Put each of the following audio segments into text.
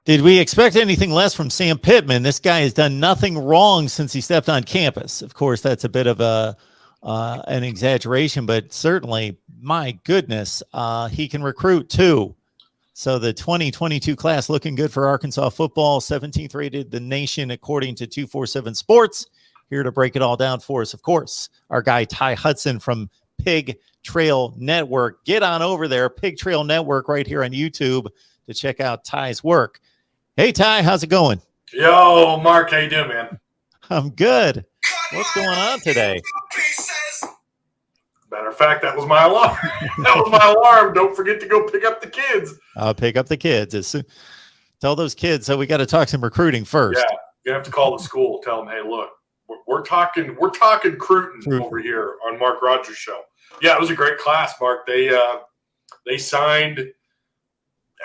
Did we expect anything less from Sam Pittman? This guy has done nothing wrong since he stepped on campus. Of course, that's a bit of an exaggeration, but certainly, my goodness, he can recruit too. So the 2022 class looking good for Arkansas football. 17th rated the nation according to 247 Sports. Here to break it all down for us, of course, our guy Ty Hudson from Pig Trail Network. Get on over there, Pig Trail Network, right here on YouTube to check out Ty's work. Hey, Ty, how's it going? Yo, Mark, how you doing, man? I'm good. What's going on today? Matter of fact, that was my alarm. That was my alarm. Don't forget to go pick up the kids. I'll pick up the kids. Tell those kids that we got to talk some recruiting first. Yeah, you have to call the school. Tell them, hey, look, we're talking Cruton over here on Mark Rogers' show. Yeah, it was a great class, Mark. They signed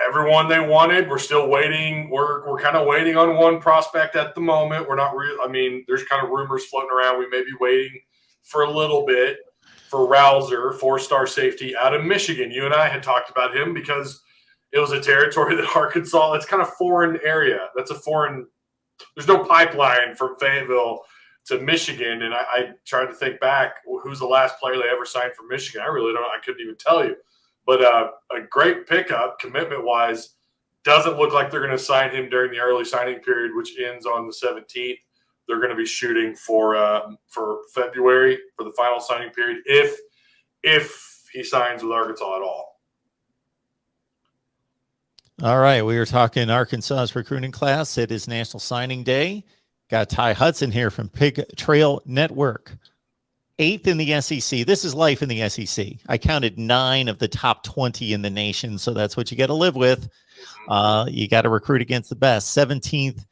everyone they wanted. We're still waiting. We're kind of waiting on one prospect at the moment. We're not real. I mean, there's kind of rumors floating around. We may be waiting for a little bit for Rouser, 4-star safety out of Michigan. You and I had talked about him because it was a territory that Arkansas, it's kind of foreign area. That's a foreign, there's no pipeline from Fayetteville to Michigan. And I tried to think back, who's the last player they ever signed from Michigan? I really don't know. I couldn't even tell you. But a great pickup, commitment-wise. Doesn't look like they're going to sign him during the early signing period, which ends on the 17th. They're going to be shooting for February for the final signing period, if he signs with Arkansas at all. All right, we were talking Arkansas's recruiting class. It is National Signing Day. Got Ty Hudson here from Pig Trail Network. 8th in the SEC. This is life in the SEC. I counted 9 of the top 20 in the nation, so that's what you got to live with. You got to recruit against the best. 17th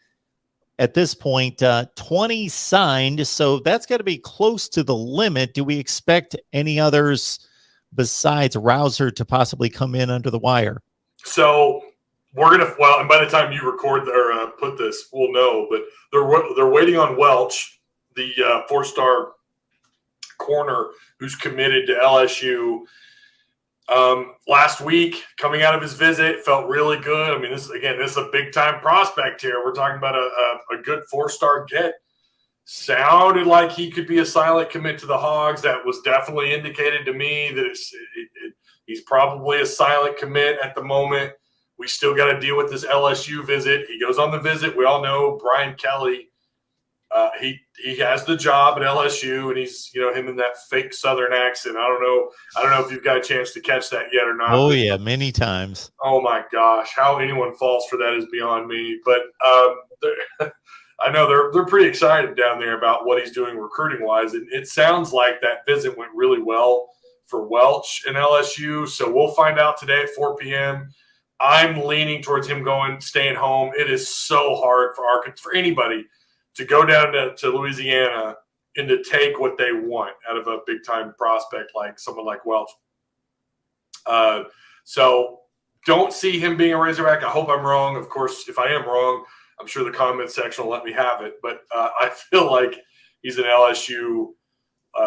at this point, 20 signed, so that's got to be close to the limit. Do we expect any others besides Rouser to possibly come in under the wire? So we're gonna and by the time you record or put this, we'll know. But they're waiting on Welch, the 4-star corner who's committed to LSU. Last week, coming out of his visit, felt really good. I mean, this is a big time prospect here. We're talking about a good 4-star get. Sounded like he could be a silent commit to the Hogs. That was definitely indicated to me that he's probably a silent commit at the moment. We still got to deal with this LSU visit. He goes on the visit. We all know Brian Kelly. He has the job at LSU, and he's him in that fake Southern accent. I don't know if you've got a chance to catch that yet or not. Oh yeah, many times. Oh my gosh, how anyone falls for that is beyond me. But I know they're pretty excited down there about what he's doing recruiting wise, and it sounds like that visit went really well for Welch and LSU. So we'll find out today at 4 p.m. I'm leaning towards him staying home. It is so hard for Arkansas, for anybody, to go down to Louisiana and to take what they want out of a big-time prospect like someone like Welch. So don't see him being a Razorback. I hope I'm wrong. Of course, if I am wrong, I'm sure the comment section will let me have it. But I feel like he's an LSU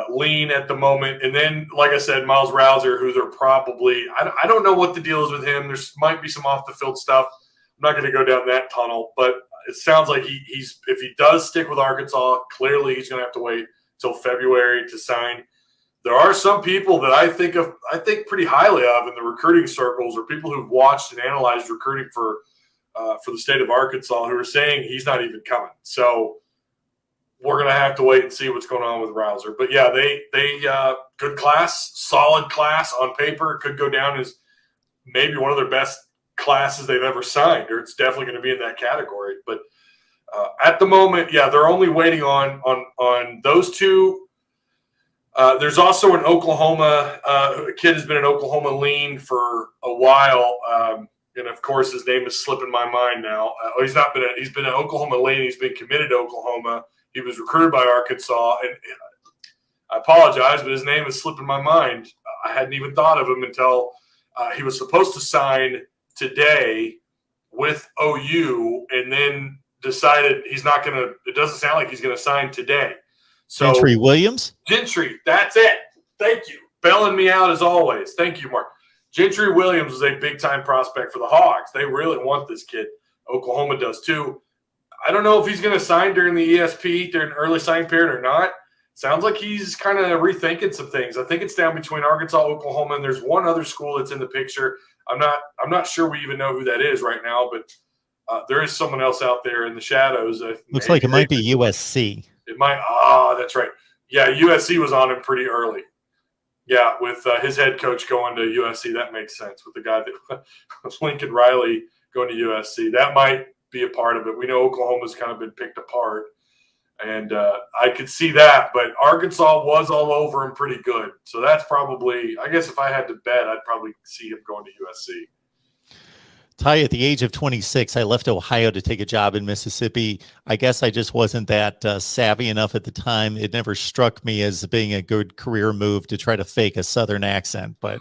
lean at the moment. And then, like I said, Miles Rouser, who they're probably – I don't know what the deal is with him. There might be some off-the-field stuff. I'm not going to go down that tunnel, but – it sounds like he's if he does stick with Arkansas, clearly he's going to have to wait till February to sign. There are some people that I think pretty highly of in the recruiting circles, or people who've watched and analyzed recruiting for the state of Arkansas, who are saying he's not even coming. So we're going to have to wait and see what's going on with Rouser. But yeah, they good class, solid class on paper. Could go down as maybe one of their best classes they've ever signed, or it's definitely going to be in that category. But at the moment, yeah, they're only waiting on those two. There's also an Oklahoma a kid has been an Oklahoma lean for a while, and of course his name is slipping my mind now. He's been an Oklahoma lean. He's been committed to Oklahoma. He was recruited by Arkansas, and I apologize, but his name is slipping my mind. I hadn't even thought of him until he was supposed to sign today with OU, and then decided he's not going to – it doesn't sound like he's going to sign today. So Gentry Williams? Gentry, that's it. Thank you. Bailing me out as always. Thank you, Mark. Gentry Williams is a big-time prospect for the Hogs. They really want this kid. Oklahoma does too. I don't know if he's going to sign during the ESP, during early signing period or not. Sounds like he's kind of rethinking some things. I think it's down between Arkansas, Oklahoma, and there's one other school that's in the picture. I'm not sure we even know who that is right now, but there is someone else out there in the shadows. Looks like it might be USC. It might. That's right. Yeah, USC was on him pretty early. Yeah, with his head coach going to USC, that makes sense. With the guy that Lincoln Riley going to USC, that might be a part of it. We know Oklahoma's kind of been picked apart. And I could see that, but Arkansas was all over him pretty good. So that's probably, I guess if I had to bet, I'd probably see him going to USC. Ty, at the age of 26, I left Ohio to take a job in Mississippi. I guess I just wasn't that savvy enough at the time. It never struck me as being a good career move to try to fake a Southern accent, but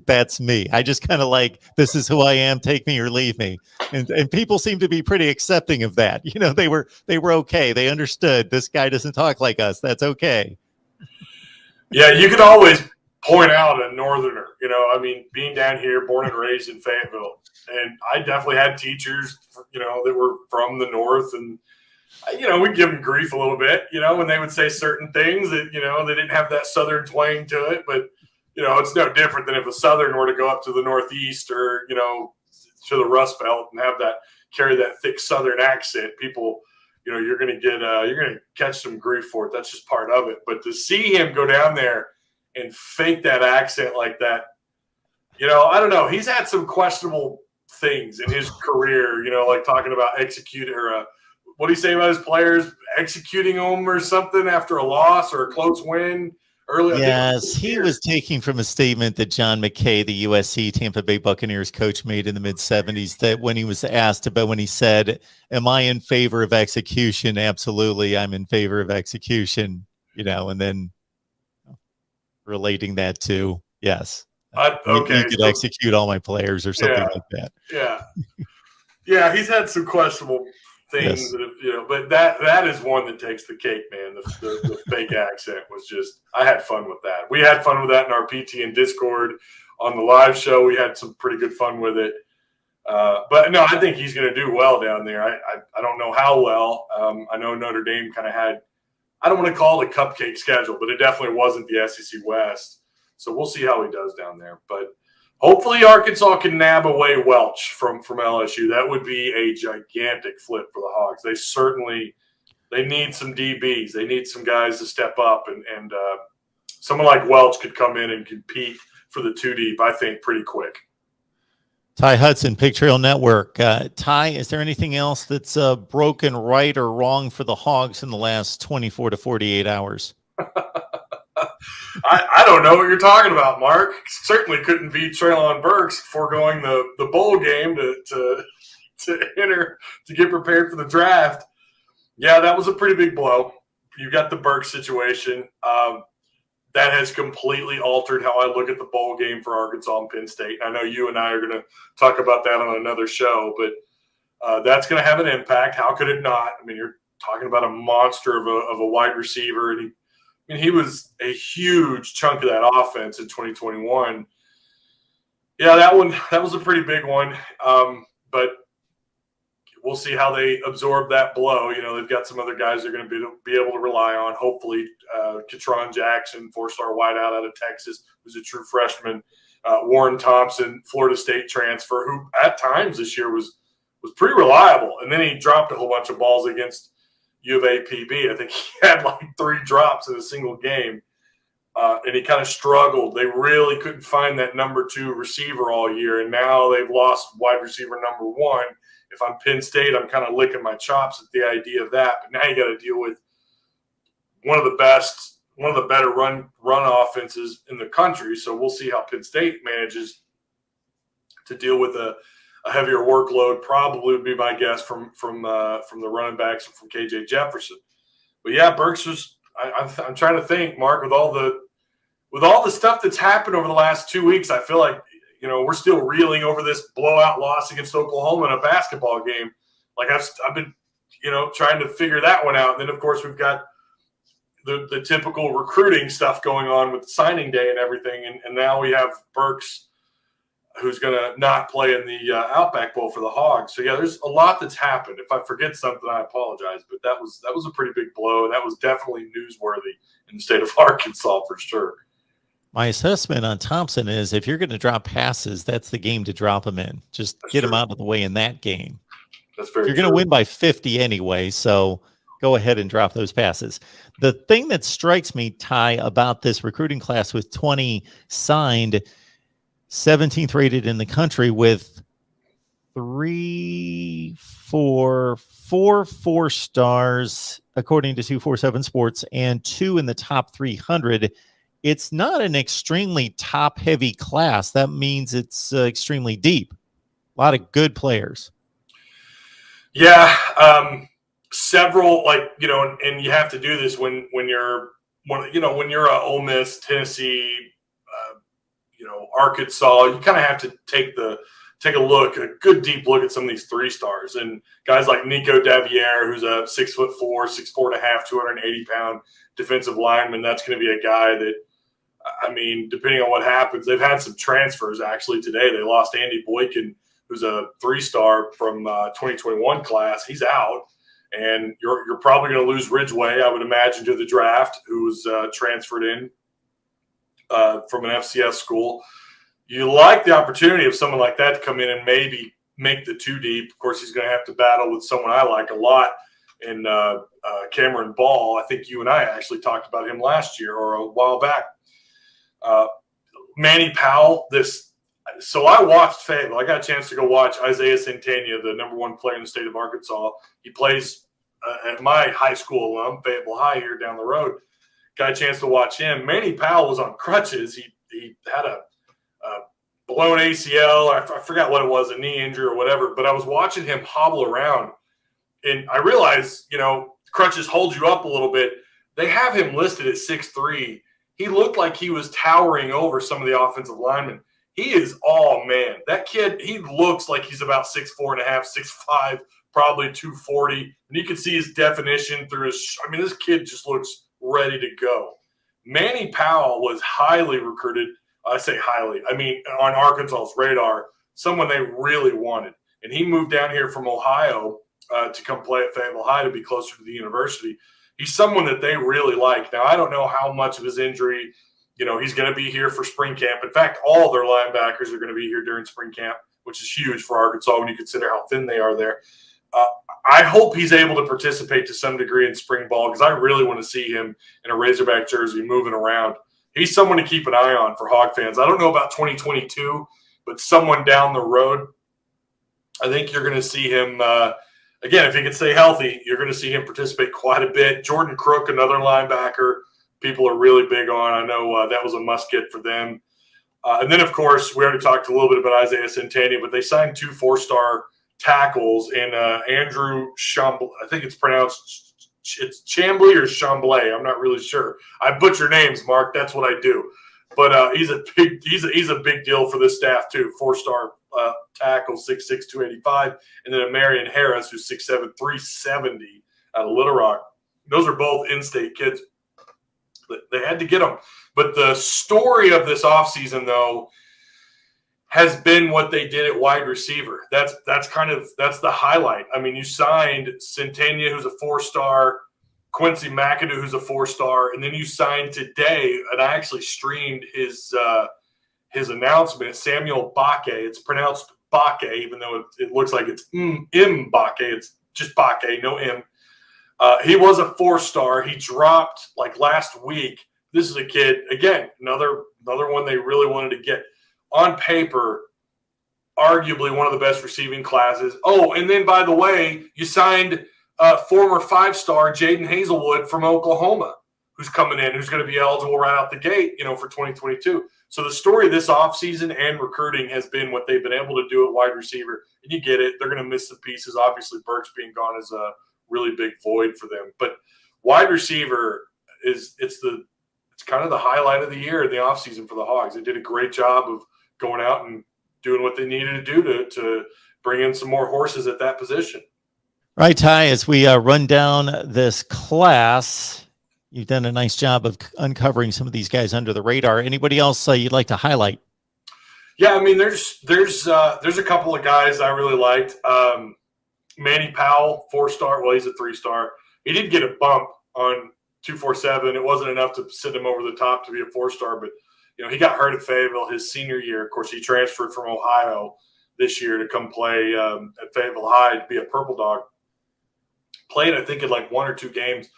that's me. I just kind of like, this is who I am, take me or leave me. And people seem to be pretty accepting of that. You know, they were okay. They understood this guy doesn't talk like us. That's okay. Yeah, you could always point out a northerner, you know, I mean, being down here, born and raised in Fayetteville. And I definitely had teachers, you know, that were from the north, and you know, we'd give them grief a little bit, you know, when they would say certain things that, you know, they didn't have that southern twang to it, but you know, it's no different than if a Southern were to go up to the Northeast or, you know, to the Rust Belt and have that, carry that thick Southern accent. People, you know, you're going to catch some grief for it. That's just part of it. But to see him go down there and fake that accent like that, you know, I don't know. He's had some questionable things in his career, you know, like talking about what do you say about his players executing them or something after a loss or a close win? Earlier, yes, he was taking from a statement that John McKay, the USC Tampa Bay Buccaneers coach, made in the mid-'70s, that when he was asked about, when he said, am I in favor of execution? Absolutely, I'm in favor of execution, you know, and then relating that to, yes, you could execute all my players or something like that. Yeah. Yeah, he's had some questionable things, yes. That have, you know, but that is one that takes the cake, man. The fake accent was just, I had fun with that. We had fun with that in our PT and Discord on the live show. We had some pretty good fun with it. But no, I think he's going to do well down there. I don't know how well. I know Notre Dame kind of had, I don't want to call it a cupcake schedule, but it definitely wasn't the SEC West. So we'll see how he does down there. But hopefully Arkansas can nab away Welch from LSU. That would be a gigantic flip for the Hogs. They need some DBs. They need some guys to step up, and someone like Welch could come in and compete for the 2 deep, I think, pretty quick. Ty Hudson, Pig Trail Network. Ty, is there anything else that's broken right or wrong for the Hogs in the last 24 to 48 hours? I don't know what you're talking about, Mark. Certainly couldn't beat Treylon Burks foregoing the bowl game to enter to get prepared for the draft. Yeah, that was a pretty big blow. You got the Burks situation. That has completely altered how I look at the bowl game for Arkansas and Penn State. I know you and I are going to talk about that on another show, but that's going to have an impact. How could it not? I mean, you're talking about a monster of a wide receiver, and he was a huge chunk of that offense in 2021. Yeah, that was a pretty big one. But we'll see how they absorb that blow. You know, they've got some other guys they're going to be able to rely on. Hopefully, Katron Jackson, 4-star wideout out of Texas, who's a true freshman. Warren Thompson, Florida State transfer, who at times this year was pretty reliable. And then he dropped a whole bunch of balls against U of A PB. I think he had like 3 drops in a single game, and he kind of struggled. They really couldn't find that number 2 receiver all year, and now they've lost wide receiver number 1. If I'm Penn State, I'm kind of licking my chops at the idea of that. But now you got to deal with one of the better run offenses in the country. So we'll see how Penn State manages to deal with a heavier workload. Probably would be my guess from the running backs and from KJ Jefferson. But yeah, Burks was. I'm trying to think, Mark, with all the stuff that's happened over the last 2 weeks. I feel like, you know, we're still reeling over this blowout loss against Oklahoma in a basketball game. Like I've been, you know, trying to figure that one out. And then of course we've got the typical recruiting stuff going on with signing day and everything. And now we have Burks who's going to not play in the Outback Bowl for the Hogs. So yeah, there's a lot that's happened. If I forget something, I apologize, but that was a pretty big blow. That was definitely newsworthy in the state of Arkansas for sure. My assessment on Thompson is if you're going to drop passes, that's the game to drop them in. Just get them out of the way in that game. That's very You're going to win by 50 anyway, so go ahead and drop those passes. The thing that strikes me, Ty, about this recruiting class with 20 signed, 17th rated in the country with four 4-stars, according to 247 Sports, and 2 in the top 300. It's not an extremely top-heavy class. That means it's extremely deep. A lot of good players. Yeah, several, like, you know, and you have to do this when you're when you're a Ole Miss, Tennessee, Arkansas. You kind of have to take a good deep look at some of these 3-stars and guys like Nico Davier, who's a 6'4", 6'4.5", 280-pound defensive lineman. That's going to be a guy that, I mean, depending on what happens, they've had some transfers actually today. They lost Andy Boykin, who's a 3-star from 2021 class. He's out, and you're probably going to lose Ridgeway, I would imagine, to the draft, who's transferred in from an FCS school. You like the opportunity of someone like that to come in and maybe make the 2 deep. Of course, he's going to have to battle with someone I like a lot in Cameron Ball. I think you and I actually talked about him last year or a while back. Manny Powell, so I watched Fayetteville. I got a chance to go watch Isaiah Santana, the #1 player in the state of Arkansas. He plays at my high school alum, Fayetteville High, here down the road. Got a chance to watch him. Manny Powell was on crutches. He had a blown ACL. I forgot what it was, a knee injury or whatever. But I was watching him hobble around, and I realized, crutches hold you up a little bit. They have him listed at 6'3". He looked like he was towering over some of the offensive linemen. He is all man. That kid, he looks like he's about 6'4.5", 6'5", probably 240. And you can see his definition through his – I mean, this kid just looks ready to go. Manny Powell was highly recruited. I say highly. I mean, on Arkansas's radar, someone they really wanted. And he moved down here from Ohio to come play at Fayetteville High to be closer to the university. He's someone that they really like. Now, I don't know how much of his injury, he's going to be here for spring camp. In fact, all their linebackers are going to be here during spring camp, which is huge for Arkansas when you consider how thin they are there. I hope he's able to participate to some degree in spring ball because I really want to see him in a Razorback jersey moving around. He's someone to keep an eye on for Hog fans. I don't know about 2022, but someone down the road, I think you're going to see him again, if he can stay healthy, you're going to see him participate quite a bit. Jordan Crook, another linebacker, people are really big on. I know that was a must-get for them. And then, of course, we already talked a little bit about Isaiah Santana, but they signed 2 4-star tackles in Andrew Chambly. I think it's pronounced it's Chambly or Chambly. I'm not really sure. I butcher names, Mark. That's what I do. But he's a big deal for this staff too. 4-star tackle, 6'6", 285, and then a Marion Harris, who's 6'7", 370 out of Little Rock. Those are both in-state kids. They had to get them. But the story of this offseason, though, has been what they did at wide receiver. That's the highlight. I mean, you signed Centennia, who's a 4-star, Quincy McAdoo, who's a 4-star, and then you signed today, and I actually streamed his announcement, Samuel Bakke. It's pronounced Bakke, even though it looks like it's M Bakke. It's just Bakke, no M. He was a 4-star. He dropped like last week. This is a kid, again, another one they really wanted to get. On paper, arguably one of the best receiving classes. Oh, and then, by the way, you signed former 5-star Jaden Hazelwood from Oklahoma, who's coming in, who's going to be eligible right out the gate, for 2022. So the story of this offseason and recruiting has been what they've been able to do at wide receiver. And you get it. They're going to miss some pieces. Obviously, Burks being gone is a really big void for them. But wide receiver it's kind of the highlight of the year in the offseason for the Hogs. They did a great job of going out and doing what they needed to do to bring in some more horses at that position. Right, Ty, as we run down this class, you've done a nice job of uncovering some of these guys under the radar. Anybody else you'd like to highlight? Yeah, I mean, there's a couple of guys I really liked. Manny Powell, 4-star. Well, he's a 3-star. He did get a bump on 247. It wasn't enough to send him over the top to be a 4-star, but he got hurt at Fayetteville his senior year. Of course, he transferred from Ohio this year to come play at Fayetteville High to be a Purple Dog. Played, I think, in like 1 or 2 games.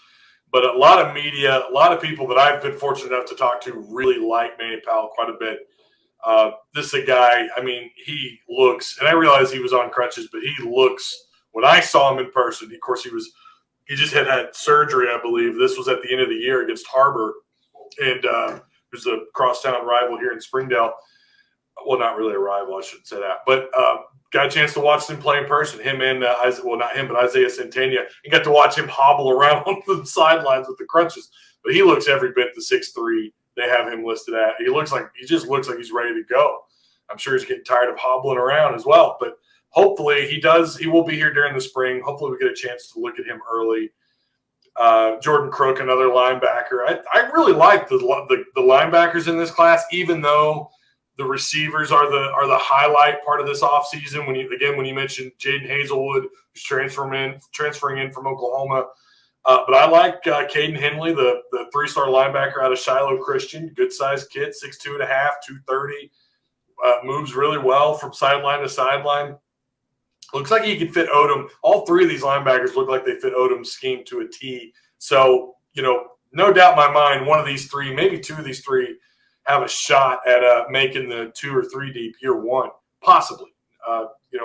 But a lot of media, a lot of people that I've been fortunate enough to talk to really like Manny Powell quite a bit. This is a guy, I mean, he looks, and I realize he was on crutches, but he looks, when I saw him in person, of course, he just had surgery, I believe. This was at the end of the year against Harbor, and it was a crosstown rival here in Springdale. Well, not really a rival, I shouldn't say that. But got a chance to watch them play in person, him and, not him, but Isaiah Centena, and got to watch him hobble around on the sidelines with the crutches. But he looks every bit the 6'3" they have him listed at. He just looks like he's ready to go. I'm sure he's getting tired of hobbling around as well. But hopefully he will be here during the spring. Hopefully we get a chance to look at him early. Jordan Crook, another linebacker. I really like the linebackers in this class, even though the receivers are the highlight part of this offseason. When you mentioned Jaden Hazelwood, who's transferring in from Oklahoma. But I like Caden Henley, the 3-star linebacker out of Shiloh Christian. Good-sized kid, 6'2.5", 230. Moves really well from sideline to sideline. Looks like he could fit Odom. All 3 of these linebackers look like they fit Odom's scheme to a T. So, no doubt in my mind, one of these 3, maybe 2 of these 3, have a shot at making the 2 or 3 deep year 1, possibly.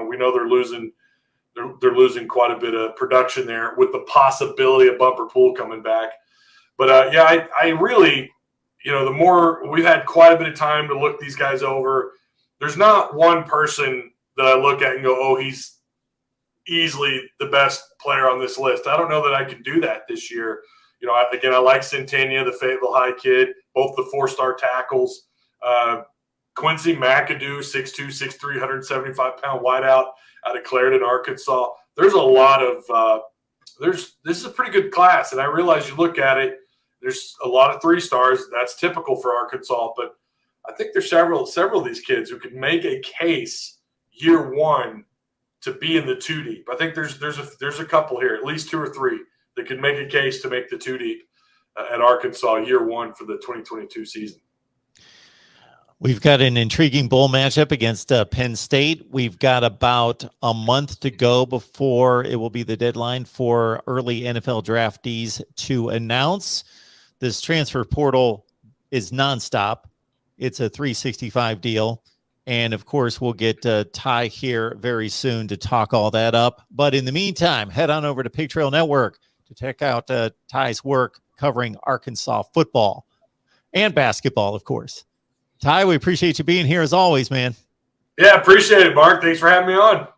We know they're losing quite a bit of production there with the possibility of Bumper Pool coming back. But I really, the more we've had quite a bit of time to look these guys over, there's not one person that I look at and go, oh, he's easily the best player on this list. I don't know that I can do that this year. I like Centennia, the Fayetteville High kid, both the 4-star tackles. Quincy McAdoo, 6'2", 6'3", 175-pound wideout out of Clarendon, Arkansas. There's a lot of this is a pretty good class, and I realize you look at it, there's a lot of 3-stars. That's typical for Arkansas, but I think there's several of these kids who could make a case year 1 to be in the 2 deep. I think there's a couple here, at least 2 or 3, that could make a case to make the 2 deep at Arkansas year 1 for the 2022 season. We've got an intriguing bowl matchup against Penn State. We've got about a month to go before it will be the deadline for early NFL draftees to announce. This transfer portal is nonstop. It's a 365 deal. And, of course, we'll get Ty here very soon to talk all that up. But in the meantime, head on over to Pig Trail Network to check out Ty's work covering Arkansas football and basketball, of course. Ty, we appreciate you being here as always, man. Yeah, appreciate it, Mark. Thanks for having me on.